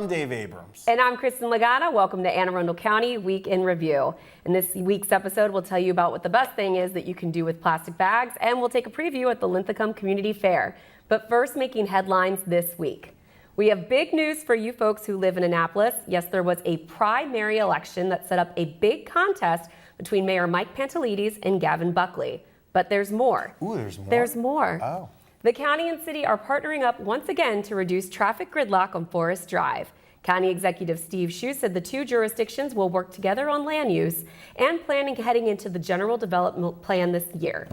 I'm Dave Abrams. And I'm Kristin Lagana. Welcome to Arundel County Week in Review. In this week's episode, we'll tell you about what the best thing is that you can do with plastic bags, and we'll take a preview at the Linthicum Community Fair. But first, making headlines this week. We have big news for you folks who live in Annapolis. Yes, there was a primary election that set up a big contest between Mayor Mike Pantelides and Gavin Buckley. But there's more. Ooh, there's more? There's more. Oh. The county and city are partnering up once again to reduce traffic gridlock on Forest Drive. County Executive Steve Shue said the two jurisdictions will work together on land use and planning heading into the general development plan this year.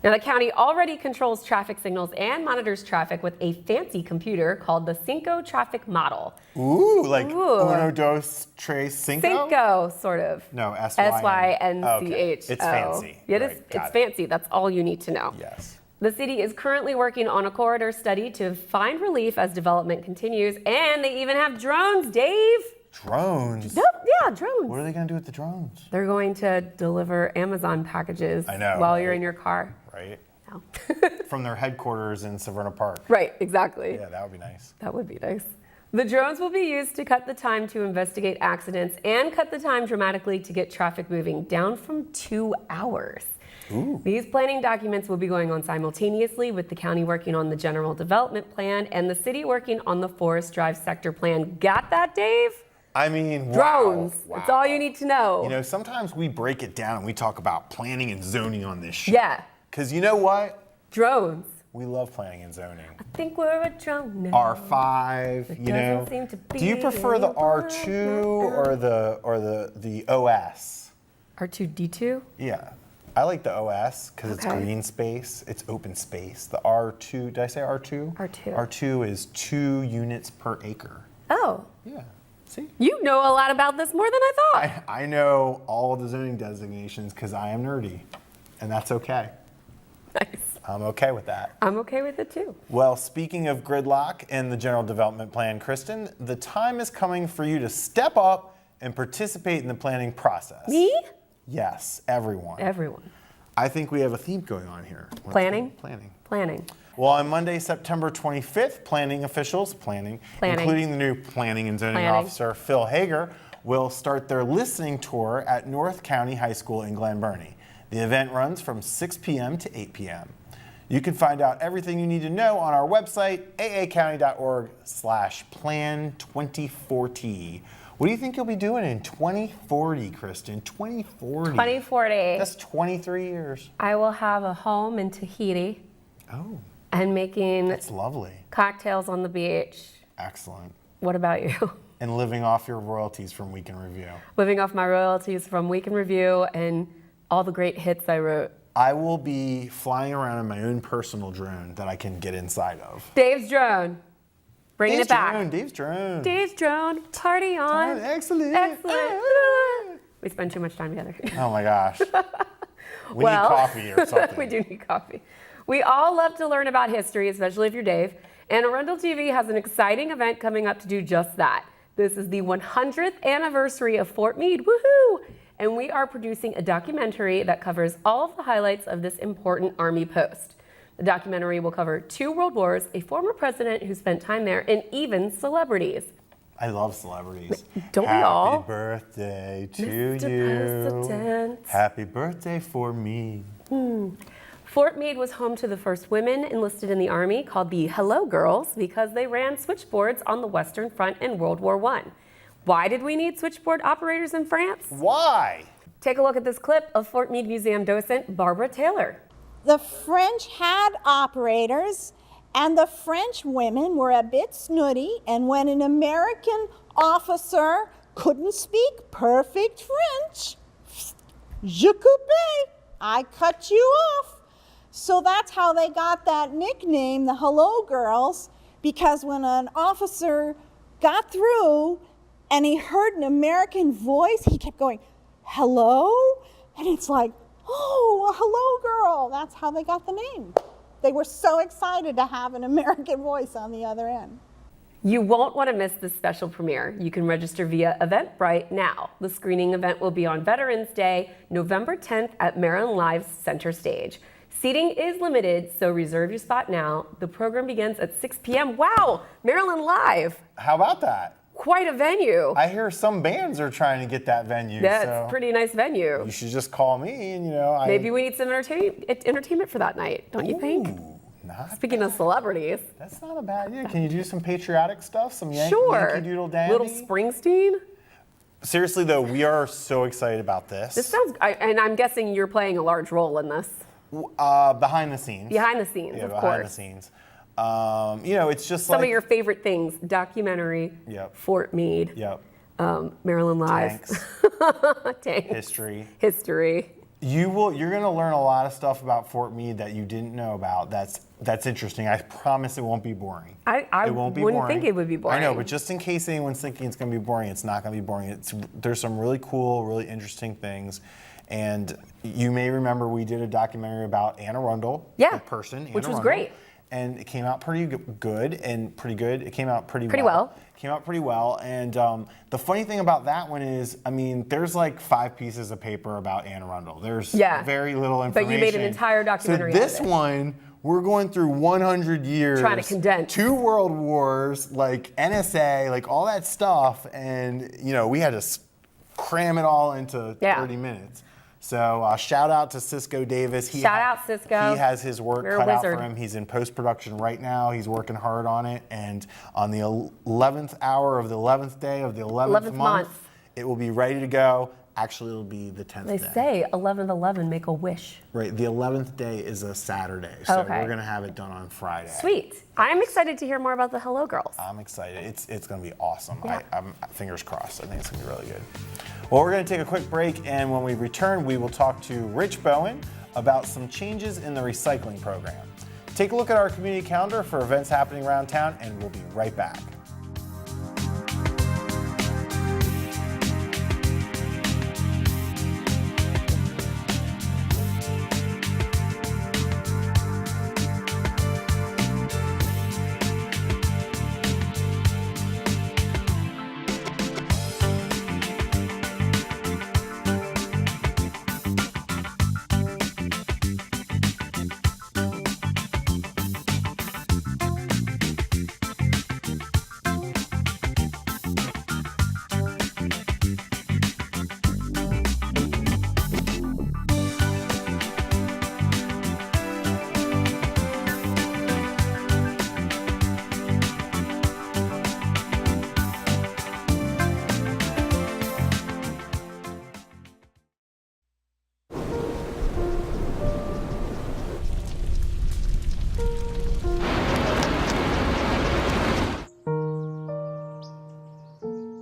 Now, the county already controls traffic signals and monitors traffic with a fancy computer called the Cinco traffic model. Ooh, like uno, dos, tres, cinco? Cinco, sort of. No, S-Y-N-C-H. Okay. It's fancy. Yeah, Right, it's fancy. That's all you need to know. Yes. The city is currently working on a corridor study to find relief as development continues, and they even have drones, Dave. Drones? Yeah, drones. What are they going to do with the drones? They're going to deliver Amazon packages while you're in your car. Right. No. From their headquarters in Severna Park. Right, exactly. Yeah, that would be nice. That would be nice. The drones will be used to cut the time to investigate accidents and cut the time dramatically to get traffic moving down from 2 hours. Ooh. These planning documents will be going on simultaneously with the county working on the general development plan and the city working on the Forest Drive sector plan. Got that, Dave? I mean, drones. Wow. That's all you need to know. You know, sometimes we break it down and we talk about planning and zoning on this show. Yeah. Because you know what? Drones. We love planning and zoning. I think we're a drone now. R5, you know. Seem to be do you prefer the R2 or the OS? R2D2? Yeah. I like the OS because it's green space, it's open space. The R2, did I say R2? R2. R2 is 2 units per acre. Oh. Yeah. See? You know a lot about this more than I thought. I know all of the zoning designations because I am nerdy, and that's okay. Nice. I'm okay with that. I'm okay with it too. Well, speaking of gridlock and the general development plan, Kristin, the time is coming for you to step up and participate in the planning process. Me? Yes, everyone. Everyone. I think we have a theme going on here. Planning? Planning. Well, on Monday, September 25th, planning officials, including the new planning and zoning officer, Phil Hager, will start their listening tour at North County High School in Glen Burnie. The event runs from 6 p.m. to 8 p.m. You can find out everything you need to know on our website, aacounty.org/plan2040. What do you think you'll be doing in 2040, Kristin? 2040. 2040. That's 23 years. I will have a home in Tahiti. Oh. And making That's lovely. cocktails on the beach. Excellent. What about you? And living off your royalties from Week in Review. Living off my royalties from Week in Review and all the great hits I wrote. I will be flying around in my own personal drone that I can get inside of. Dave's drone. Bringing it back. Dave's drone. Dave's drone. Party on. Excellent. We spend too much time together. Oh my gosh. We need coffee or something. We do need coffee. We all love to learn about history, especially if you're Dave. And Arundel TV has an exciting event coming up to do just that. This is the 100th anniversary of Fort Meade. Woohoo! And we are producing a documentary that covers all of the highlights of this important Army post. The documentary will cover 2 world wars, a former president who spent time there, and even celebrities. I love celebrities. Don't we all? Happy birthday to Mr. you. President. Happy birthday for me. Fort Meade was home to the first women enlisted in the Army, called the Hello Girls, because they ran switchboards on the Western Front in World War I. Why did we need switchboard operators in France? Why? Take a look at this clip of Fort Meade Museum docent Barbara Taylor. The French had operators, and the French women were a bit snooty, and when an American officer couldn't speak perfect French, je coupe, I cut you off. So that's how they got that nickname, the Hello Girls, because when an officer got through and he heard an American voice, he kept going, hello? And it's like, oh, a hello girl. That's how they got the name. They were so excited to have an American voice on the other end. You won't want to miss this special premiere. You can register via Eventbrite now. The screening event will be on Veterans Day, November 10th at Maryland Live's Center Stage. Seating is limited, so reserve your spot now. The program begins at 6 p.m. Wow, Maryland Live. How about that? quite a venue. I hear some bands are trying to get that venue. That's so a pretty nice venue. you should just call me and, Maybe we need some entertainment for that night, don't you think? Not Speaking of celebrities. That's not a bad idea. Can you do some patriotic stuff? Some Sure. Yankee Doodle Dandy? Little Springsteen. Seriously, though, we are so excited about this. This sounds, and I'm guessing you're playing a large role in this. Behind the scenes. Behind the scenes, Yeah, of behind course. the scenes. It's just Some like... of your favorite things, documentary, Yep. Fort Meade, Yep. Maryland Live. Tanks. Tanks. History. You're going to learn a lot of stuff about Fort Meade that you didn't know about. That's interesting. I promise it won't be boring. I wouldn't think it would be boring. I know, but just in case anyone's thinking it's going to be boring, it's not going to be boring. There's some really cool, really interesting things. And you may remember we did a documentary about Anne Arundel, the person, Anne which was Arundel, great. And it came out pretty good and pretty good. It came out pretty well. Came out pretty well. And the funny thing about that one is, there's like 5 pieces of paper about Anne Arundel. There's very little information. But you made an entire documentary So this one, we're going through 100 years. Trying to condense. 2 world wars, like NSA, like all that stuff. And, we had to cram it all into 30 minutes. So shout out to Cisco Davis. Shout out Cisco. He has his work You're cut a out wizard. for him. He's in post-production right now. He's working hard on it. And on the 11th hour of the 11th day of the 11th month, it will be ready to go. Actually, it'll be the 10th day. They say 11/11, make a wish. Right. The 11th day is a Saturday. So we're going to have it done on Friday. Sweet. I'm excited to hear more about the Hello Girls. I'm excited. It's going to be awesome. Yeah. I'm fingers crossed. I think it's going to be really good. Well, we're going to take a quick break, and when we return, we will talk to Rich Bowen about some changes in the recycling program. Take a look at our community calendar for events happening around town, and we'll be right back.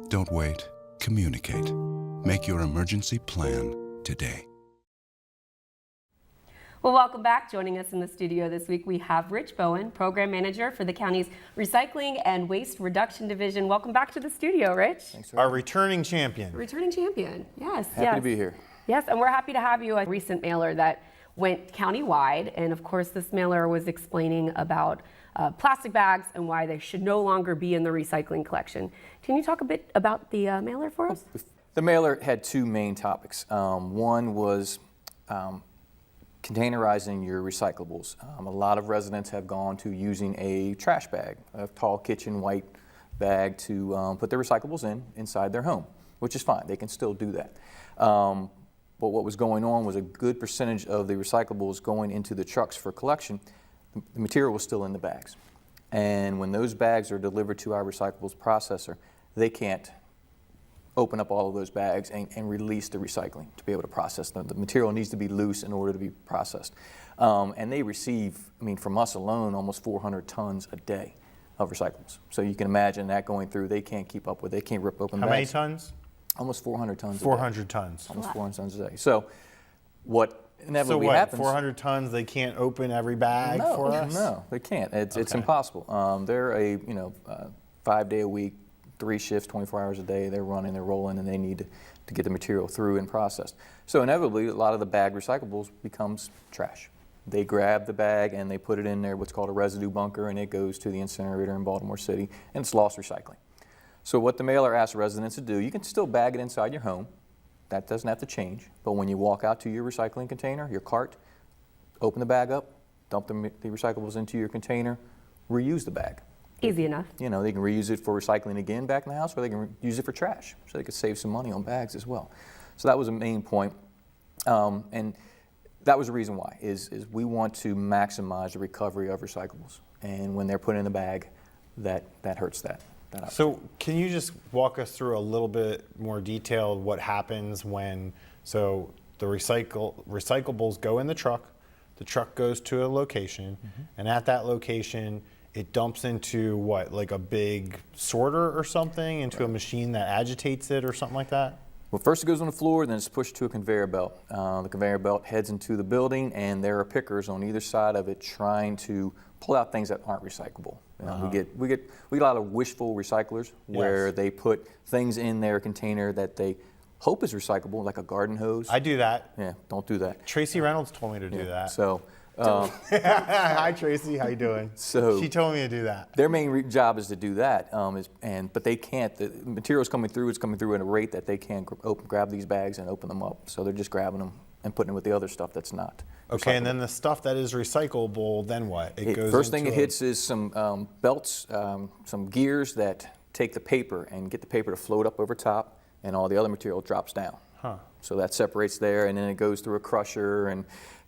Don't wait. Communicate. Make your emergency plan today. Well, welcome back. Joining us in the studio this week, we have Rich Bowen, Program Manager for the county's Recycling and Waste Reduction Division. Welcome back to the studio, Rich. Thanks, Our returning champion. Returning champion. Yes. Happy to be here. Yes, and we're happy to have you. A recent mailer that went countywide, and of course, this mailer was explaining about plastic bags and why they should no longer be in the recycling collection. Can you talk a bit about the mailer for us? The mailer had 2 main topics. One was containerizing your recyclables. A lot of residents have gone to using a trash bag, a tall kitchen white bag to put their recyclables inside their home, which is fine. They can still do that. But what was going on was a good percentage of the recyclables going into the trucks for collection. The material was still in the bags. And when those bags are delivered to our recyclables processor, they can't open up all of those bags and release the recycling to be able to process them. The material needs to be loose in order to be processed. And they receive, from us alone, almost 400 tons a day of recyclables. So you can imagine that going through, they can't keep up with it. They can't rip open How bags. many tons? Almost 400 tons a day. 400 tons. Almost 400 tons a day. So what So inevitably what, happens... 400 tons, they can't open every bag for us? No, they can't. It's Okay. impossible. They're a 5-day-a-week, 3 shifts, 24 hours a day. They're running, they're rolling, and they need to get the material through and processed. So inevitably, a lot of the bag recyclables becomes trash. They grab the bag and they put it in there, what's called a residue bunker, and it goes to the incinerator in Baltimore City, and it's lost recycling. So what the mailer asks residents to do, you can still bag it inside your home. That doesn't have to change. But when you walk out to your recycling container, your cart, open the bag up, dump the recyclables into your container, reuse the bag. Easy enough. You know, they can reuse it for recycling again back in the house, or they can use it for trash, so they could save some money on bags as well. So that was a main point, and that was the reason why, is we want to maximize the recovery of recyclables, and when they're put in a bag, that hurts that. So can you just walk us through a little bit more detailed what happens when, so the recyclables go in the truck goes to a location, and at that location, it dumps into what, like a big sorter or something, into a machine that agitates it or something like that? Well, first it goes on the floor, then it's pushed to a conveyor belt. The conveyor belt heads into the building, and there are pickers on either side of it trying to pull out things that aren't recyclable. We get a lot of wishful recyclers where they put things in their container that they hope is recyclable, like a garden hose. I do that. Yeah, don't do that. Tracy Reynolds told me to do that. So, hi Tracy, how you doing? So she told me to do that. Their main job is to do that, but they can't. The material's coming through. It's coming through at a rate that they can't grab these bags and open them up. So they're just grabbing them and putting it with the other stuff that's not. Okay, and then the stuff that is recyclable, then what? It goes first thing it into hits is some belts, some gears that take the paper and get the paper to float up over top, and all the other material drops down. So that separates there, and then it goes through a crusher and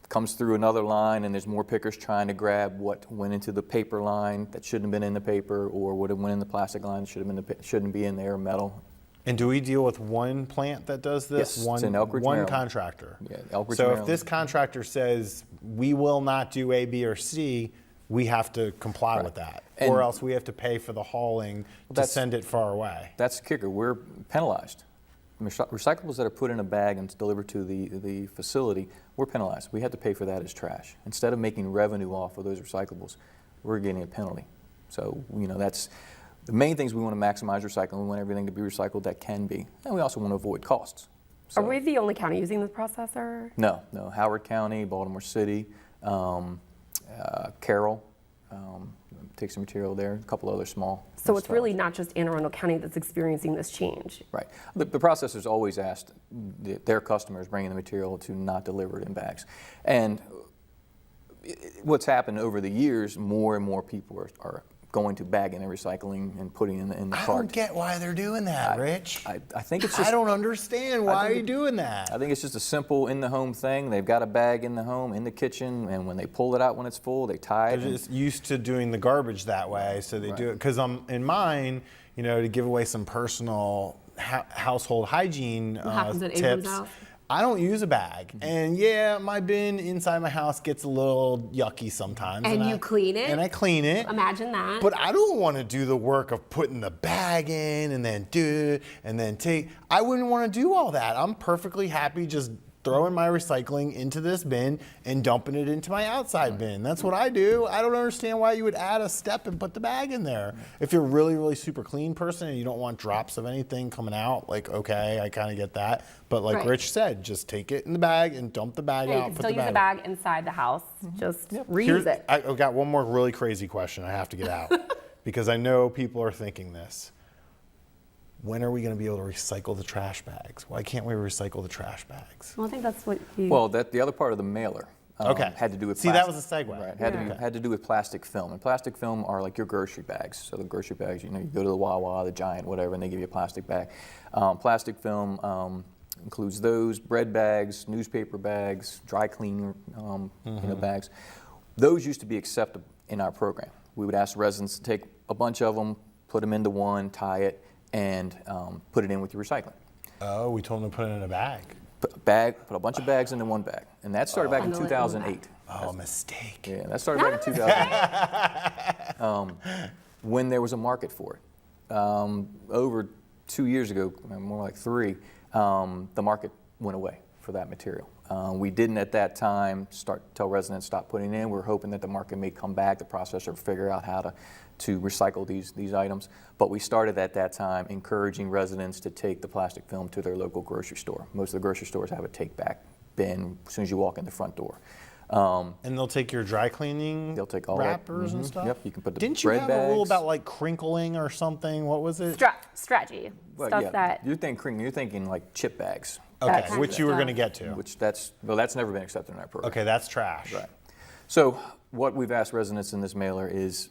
comes through another line, and there's more pickers trying to grab what went into the paper line that shouldn't have been in the paper, or what went in the plastic line shouldn't be in there, metal. And do we deal with one plant that does this? Yes, one, it's in Elkridge, one Maryland. contractor. Yeah, Elkridge, so if Maryland. this contractor says we will not do A, B, or C, we have to comply with that, And or else we have to pay for the hauling to send it far away. That's the kicker. We're penalized. Recyclables that are put in a bag and delivered to the facility, we're penalized. We have to pay for that as trash. Instead of making revenue off of those recyclables, we're getting a penalty. So, you know, that's the main things. We want to maximize recycling. We want everything to be recycled that can be. And we also want to avoid costs. So, Are we the only county using this processor? No. Howard County, Baltimore City, Carroll takes some material there, a couple other small. So it's really not just Anne Arundel County that's experiencing this change. Right. The processors always asked their customers bringing the material to not deliver it in bags. And what's happened over the years, more and more people are going to bagging and recycling and putting in the cart. I don't get why they're doing that, Rich. I think it's just, I don't understand why are you doing that. I think it's just a simple in-the-home thing. They've got a bag in the home, in the kitchen, and when they pull it out when it's full, they tie it. They're just used to doing the garbage that way, so they do it. Because in mine, you know, to give away some personal household hygiene tips, I don't use a bag. And yeah, my bin inside my house gets a little yucky sometimes. And you clean it? And I clean it. Imagine that. But I don't want to do the work of putting the bag in and then take. I wouldn't want to do all that. I'm perfectly happy just throwing my recycling into this bin and dumping it into my outside bin. That's what I do. I don't understand why you would add a step and put the bag in there. If you're really, really super clean person and you don't want drops of anything coming out, like, okay, I kind of get that. But like Rich said, just take it in the bag and dump the bag out. You can still use a bag inside the house. Just reuse it. I've got one more really crazy question I have to get out because I know people are thinking this. When are we going to be able to recycle the trash bags? Why can't we recycle the trash bags? Well, I think that's what you... Well, the other part of the mailer had to do with plastic. See, that was a segue. Right, had to do with plastic film. And plastic film are like your grocery bags. So the grocery bags, you know, you go to the Wawa, the Giant, whatever, and they give you a plastic bag. Plastic film includes those, bread bags, newspaper bags, dry cleaning you know, bags. Those used to be accepted in our program. We would ask residents to take a bunch of them, put them into one, tie it, and put it in with your recycling. Oh, we told them to put it in a bag. Put a bunch of bags into one bag. And that started back in 2008. Oh, mistake. Yeah, that started back in 2008. When there was a market for it. Over 2 years ago, more like 3, the market went away for that material. We didn't at that time tell residents stop putting it in. We were hoping that the market may come back, the processor would figure out how to recycle these items. But we started at that time encouraging residents to take the plastic film to their local grocery store. Most of the grocery stores have a take-back bin as soon as you walk in the front door. And they'll take your dry cleaning They'll take all wrappers and stuff? Yep, you can put the Didn't you bread have bags. a rule about like crinkling or something? What was it? Strategy. Well, Stuff yeah, that... you're thinking like chip bags. Okay, kind which of you were stuff. going to get to. That's never been accepted in our program. Okay, that's trash. Right. So what we've asked residents in this mailer is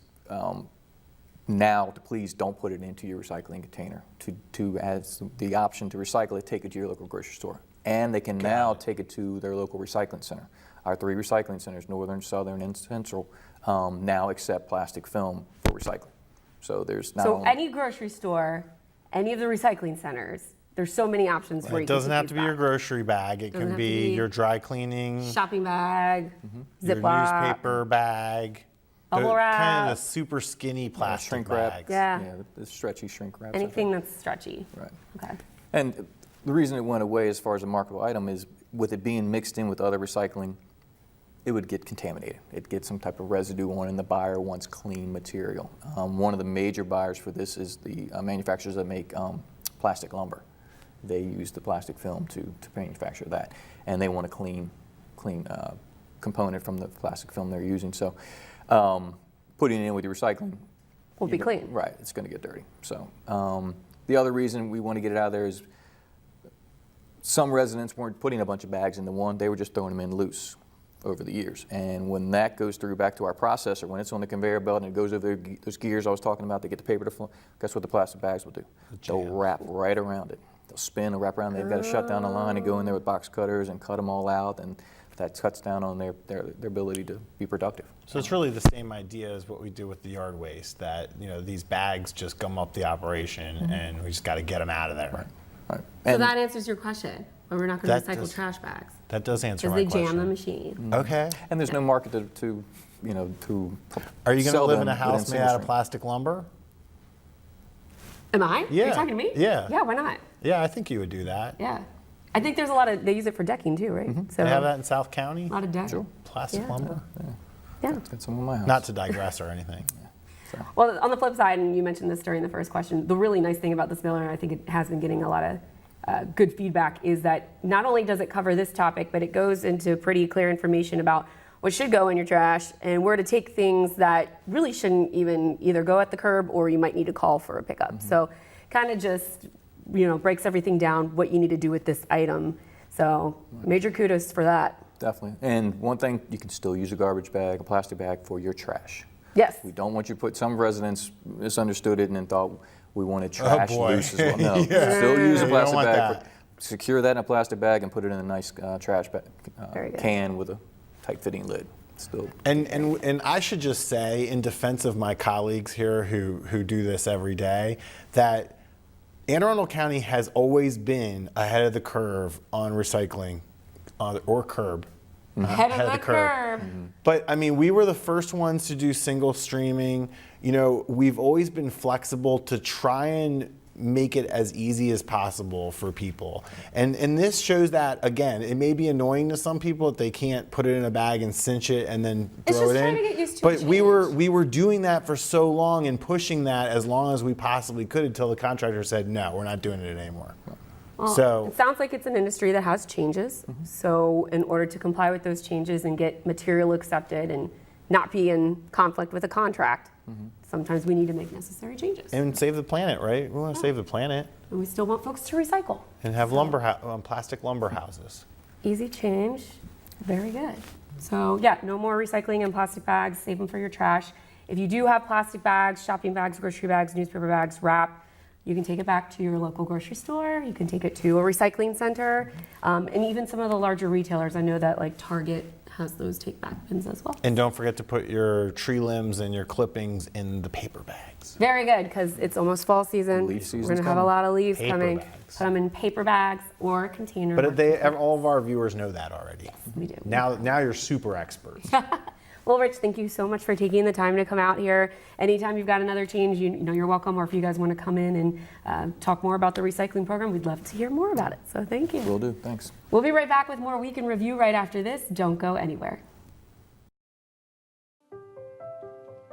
now, please don't put it into your recycling container. To as the option to recycle it, take it to your local grocery store. And they can now take it to their local recycling center. Our 3 recycling centers, Northern, Southern, and Central, now accept plastic film for recycling. So there's not only any grocery store, any of the recycling centers, there's so many options where you can doesn't have to be your grocery bag. It can be your dry cleaning, shopping bag, your Ziploc, newspaper bag, bubble wrap, kind of the super skinny plastic shrink wrap. bags. Yeah. The stretchy shrink wraps. anything that's stretchy. Right. Okay. And the reason it went away as far as a marketable item is with it being mixed in with other recycling, it would get contaminated. It'd get some type of residue on it, and the buyer wants clean material. One of the major buyers for this is the manufacturers that make plastic lumber. They use the plastic film to manufacture that, and they want a clean component from the plastic film they're using. So putting it in with your recycling Will be clean. Right, it's going to get dirty. So the other reason we want to get it out of there is some residents weren't putting a bunch of bags into one, they were just throwing them in loose over the years. And when that goes through back to our processor, when it's on the conveyor belt and it goes over those gears I was talking about to get the paper to flow, guess what the plastic bags will do? They'll wrap right around it. They'll spin and wrap around. They've got to shut down the line and go in there with box cutters and cut them all out, and that cuts down on their ability to be productive. So it's really the same idea as what we do with the yard waste, that these bags just gum up the operation and we just got to get them out of there. Right. So And that answers your question. Why we're not going to That recycle does- trash bags? That does answer Because my they question. jam the machine. Okay. and there's no market to Are you going to sell live in them a within house made single out of stream. plastic lumber? Am I? Are Yeah. you talking to me? Yeah. Yeah, why not? Yeah, I think you would do that. Yeah. I think there's a lot of, they use it for decking too, right? So They have that in South County? a lot of decking. Sure. Plastic Yeah. lumber? Yeah. Get some in my house. Not to digress or anything. Well, on the flip side, and you mentioned this during the first question, the really nice thing about this mailer, and I think it has been getting a lot of good feedback, is that not only does it cover this topic, but it goes into pretty clear information about what should go in your trash and where to take things that really shouldn't even either go at the curb or you might need to call for a pickup. So kind of just, breaks everything down, what you need to do with this item. So major kudos for that. Definitely. And one thing, you can still use a garbage bag, a plastic bag for your trash. Yes. We don't want you to put, some residents misunderstood it and then thought we wanted trash boy. loose as well. No, Yeah. still use a You don't plastic want bag. that. Secure that in a plastic bag and put it in a nice trash bag, Very good. can with a tight fitting lid. Still. And I should just say, in defense of my colleagues here who do this every day, that Anne Arundel County has always been ahead of the curve on recycling, or curb. Head of the curb. But I mean, we were the first ones to do single streaming. We've always been flexible to try and make it as easy as possible for people. And this shows that, again, it may be annoying to some people that they can't put it in a bag and cinch it and then It's throw just it in. trying to get used to But the we change. were doing that for so long and pushing that as long as we possibly could until the contractor said, no, we're not doing it anymore. Well, So it sounds like it's an industry that has changes. So in order to comply with those changes and get material accepted and not be in conflict with a contract, sometimes we need to make necessary changes. and save the planet, right? We want to save the planet And we still want folks to recycle. and have plastic lumber houses. Easy change, very good. So yeah, no more recycling in plastic bags, save them for your trash. If you do have plastic bags, shopping bags, grocery bags, newspaper bags, wrap, you can take it back to your local grocery store, you can take it to a recycling center, and even some of the larger retailers. I know that like Target has those take back bins as well. And don't forget to put your tree limbs and your clippings in the paper bags. Very good, because it's almost fall season. Leaf season's We're gonna have a coming. lot of leaves Paper coming. bags. Put them in paper bags or a container. But all of our viewers know that already. we do. Now you're super experts. Well, Rich, thank you so much for taking the time to come out here. Anytime you've got another change, you're welcome. Or if you guys want to come in and talk more about the recycling program, we'd love to hear more about it. So thank you. Will do. Thanks. We'll be right back with more Week in Review right after this. Don't go anywhere.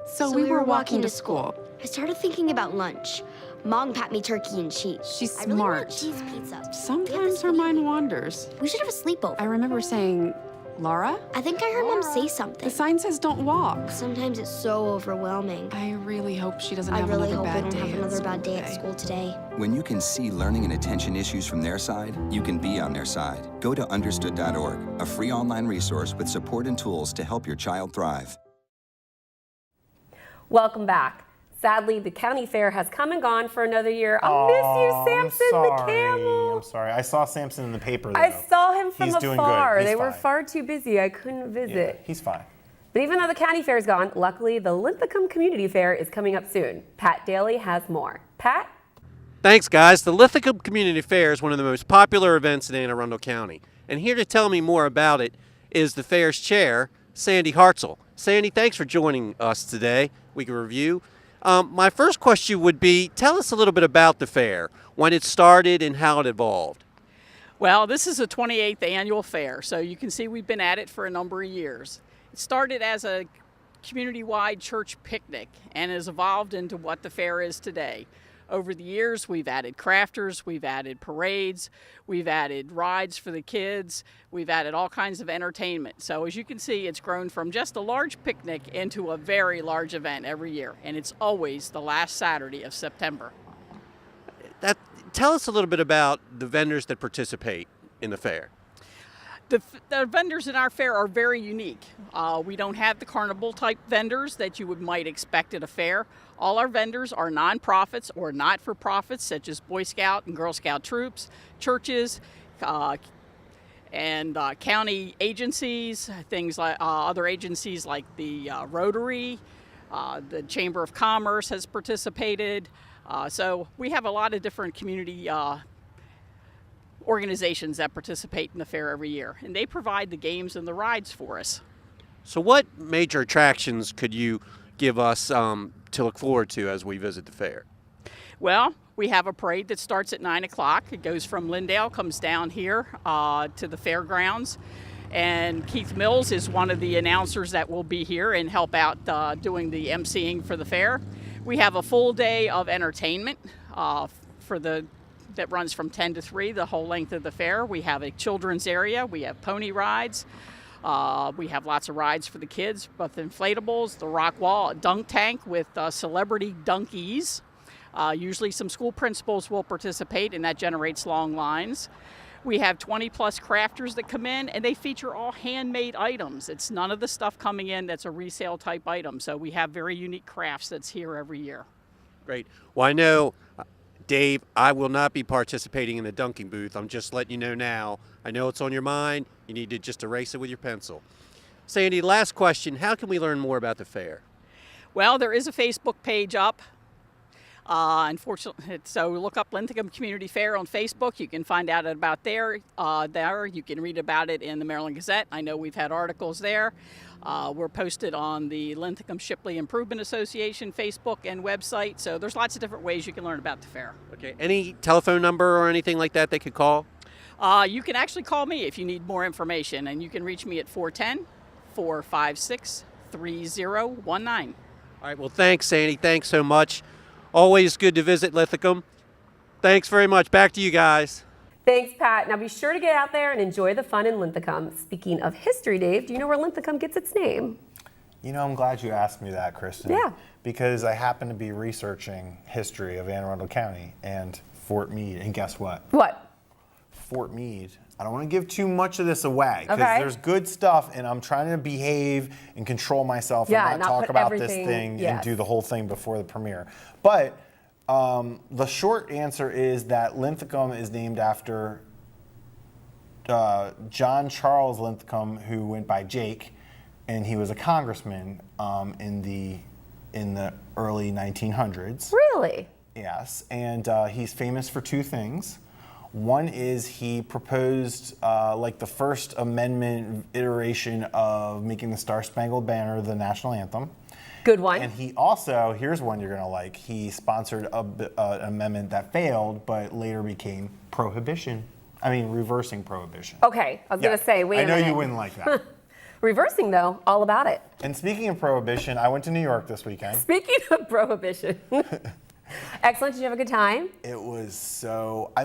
So we were walking to school. I started thinking about lunch. Mom packed me turkey and cheese. She's I really want smart. cheese pizza. We have Sometimes this her video mind game. wanders. We should have a sleepover. I remember saying, Laura? I think I heard Mom say something. The sign says don't walk. Sometimes it's so overwhelming. I really hope she doesn't I have really another hope I bad don't day have at another school bad day at today. school today. When you can see learning and attention issues from their side, you can be on their side. Go to understood.org, a free online resource with support and tools to help your child thrive. Welcome back. Sadly, the county fair has come and gone for another year. I'll miss you, Samson the camel. I'm sorry. I saw Samson in the paper, though. I saw him from He's doing afar. good. He's They were fine. far too busy. I couldn't Yeah, visit. he's fine. But even though the county fair is gone, luckily the Linthicum Community Fair is coming up soon. Pat Daly has more. Pat? Thanks, guys. The Linthicum Community Fair is one of the most popular events in Anne Arundel County. And here to tell me more about it is the fair's chair, Sandy Hartzell. Sandy, thanks for joining us today. We can review. My first question would be, tell us a little bit about the fair, when it started and how it evolved. Well, this is the 28th annual fair, so you can see we've been at it for a number of years. It started as a community-wide church picnic and has evolved into what the fair is today. Over the years, we've added crafters, we've added parades, we've added rides for the kids, we've added all kinds of entertainment. So as you can see, it's grown from just a large picnic into a very large event every year, and it's always the last Saturday of September. Tell us a little bit about the vendors that participate in the fair. The vendors in our fair are very unique. We don't have the carnival type vendors that you might expect at a fair. All our vendors are nonprofits or not-for-profits, such as Boy Scout and Girl Scout troops, churches, and county agencies, things like other agencies like the Rotary, the Chamber of Commerce has participated. So we have a lot of different community organizations that participate in the fair every year, and they provide the games and the rides for us. So what major attractions could you give us to look forward to as we visit the fair? Well, we have a parade that starts at 9 o'clock. It goes from Lindale, comes down here to the fairgrounds. And Keith Mills is one of the announcers that will be here and help out doing the emceeing for the fair. We have a full day of entertainment that runs from 10 to 3, the whole length of the fair. We have a children's area. We have pony rides. We have lots of rides for the kids, both inflatables, the rock wall, a dunk tank with celebrity dunkies. Usually some school principals will participate, and that generates long lines. We have 20-plus crafters that come in, and they feature all handmade items. It's none of the stuff coming in that's a resale type item. So we have very unique crafts that's here every year. Great. Well, I know, Dave, I will not be participating in the dunking booth. I'm just letting you know now. I know it's on your mind. You need to just erase it with your pencil. Sandy, last question. How can we learn more about the fair? Well, there is a Facebook page up. Unfortunately, so look up Linthicum Community Fair on Facebook. You can find out about there. You can read about it in the Maryland Gazette. I know we've had articles there. We're posted on the Linthicum Shipley Improvement Association Facebook and website. So there's lots of different ways you can learn about the fair. Okay. Any telephone number or anything like that they could call? You can actually call me if you need more information, and you can reach me at 410-456-3019. All right. Well, thanks, Sandy. Thanks so much. Always good to visit Linthicum. Thanks very much. Back to you guys. Thanks, Pat. Now be sure to get out there and enjoy the fun in Linthicum. Speaking of history, Dave, do you know where Linthicum gets its name? You know, I'm glad you asked me that, Kristin. Yeah. Because I happen to be researching history of Anne Arundel County and Fort Meade. And guess what? What? Fort Meade. I don't want to give too much of this away because Okay. there's good stuff, and I'm trying to behave and control myself Yeah, and not not talk put about this everything- thing and yes. do the whole thing before the premiere. But the short answer is that Linthicum is named after John Charles Linthicum, who went by Jake, and he was a congressman in the early 1900s. Really? Yes, and he's famous for two things. One is he proposed like the First Amendment iteration of making the Star-Spangled Banner the national anthem. Good one. And he also, here's one you're gonna like, he sponsored an amendment that failed but later became reversing prohibition. Okay, I was going to say, wait a minute. I know you wouldn't like that. Reversing, though, all about it. And speaking of prohibition, I went to New York this weekend. Speaking of prohibition. Excellent. Did you have a good time? It was so, I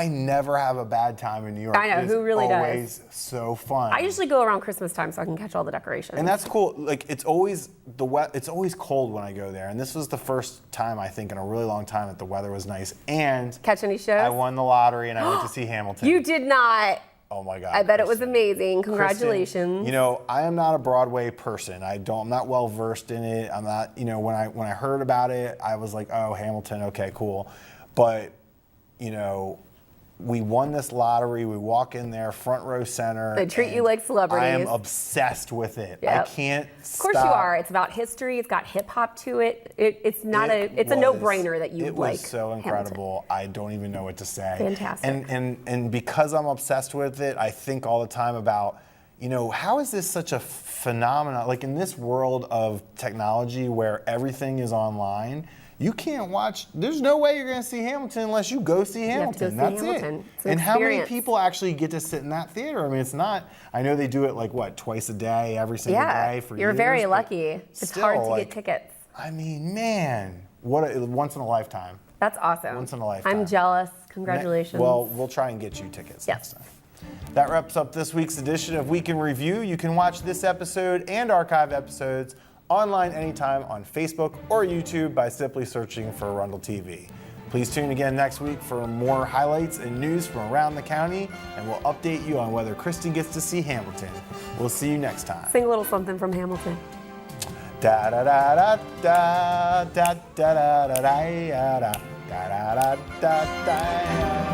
never have a bad time in New York. I know, It is who really does? always so fun. I usually go around Christmas time so I can catch all the decorations. And that's cool. Like it's always cold when I go there. And this was the first time I think in a really long time that the weather was nice. And Catch any shows? I won the lottery and I went to see Hamilton. You did not. Oh my God. I bet it was Kristin. amazing. Congratulations. Kristin, you know, I am not a Broadway person. I'm not well versed in it. I'm not, you know, when I heard about it, I was like, oh, Hamilton, okay, cool. But, you know, we won this lottery. We walk in there, front row center. They treat you like celebrities. I am obsessed with it. Yep. I can't stop. Of course you are. It's about history. It's got hip hop to it. It's a no-brainer that you like. It was so incredible. I don't even know what to say. Fantastic. And because I'm obsessed with it, I think all the time about, you know, how is this such a phenomenon? Like in this world of technology where everything is online, you can't watch, there's no way you're going to see Hamilton unless you go see Hamilton. You have to go see That's Hamilton. it. It's an And how many experience. people actually get to sit in that theater? I mean, it's not, I know they do it like what, twice a day, every single day for years. You're very but lucky. It's still, hard to like, get tickets. I mean, man, what a once in a lifetime. That's awesome. Once in a lifetime. I'm jealous. Congratulations. Well, we'll try and get you tickets Yes. next time. That wraps up this week's edition of Week in Review. You can watch this episode and archive episodes online anytime on Facebook or YouTube by simply searching for Arundel TV. Please tune again next week for more highlights and news from around the county, and we'll update you on whether Kristin gets to see Hamilton. We'll see you next time. Sing a little something from Hamilton. Da da da da da da da da da da da da da da da.